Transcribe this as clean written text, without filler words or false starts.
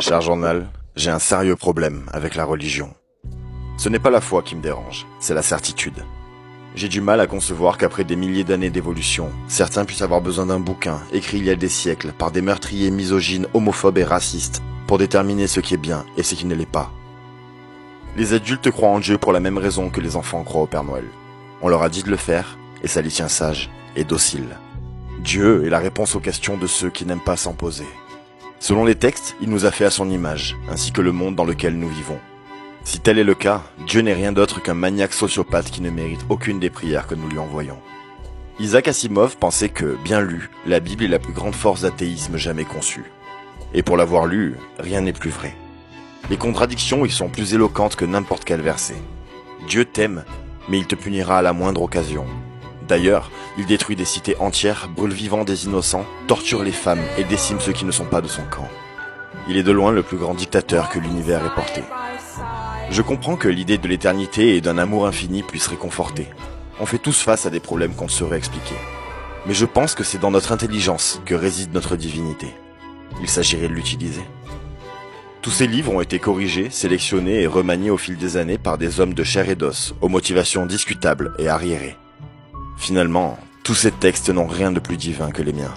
Cher journal, j'ai un sérieux problème avec la religion. Ce n'est pas la foi qui me dérange, c'est la certitude. J'ai du mal à concevoir qu'après des milliers d'années d'évolution, certains puissent avoir besoin d'un bouquin, écrit il y a des siècles, par des meurtriers misogynes, homophobes et racistes, pour déterminer ce qui est bien et ce qui ne l'est pas. Les adultes croient en Dieu pour la même raison que les enfants croient au Père Noël. On leur a dit de le faire, et ça les tient sages et dociles. Dieu est la réponse aux questions de ceux qui n'aiment pas s'en poser. Selon les textes, il nous a fait à son image, ainsi que le monde dans lequel nous vivons. Si tel est le cas, Dieu n'est rien d'autre qu'un maniaque sociopathe qui ne mérite aucune des prières que nous lui envoyons. Isaac Asimov pensait que, bien lu, la Bible est la plus grande force d'athéisme jamais conçue. Et pour l'avoir lu, rien n'est plus vrai. Les contradictions y sont plus éloquentes que n'importe quel verset. Dieu t'aime, mais il te punira à la moindre occasion. D'ailleurs, il détruit des cités entières, brûle vivant des innocents, torture les femmes et décime ceux qui ne sont pas de son camp. Il est de loin le plus grand dictateur que l'univers ait porté. Je comprends que l'idée de l'éternité et d'un amour infini puisse réconforter. On fait tous face à des problèmes qu'on ne saurait expliquer. Mais je pense que c'est dans notre intelligence que réside notre divinité. Il s'agirait de l'utiliser. Tous ces livres ont été corrigés, sélectionnés et remaniés au fil des années par des hommes de chair et d'os, aux motivations discutables et arriérées. Finalement, tous ces textes n'ont rien de plus divin que les miens.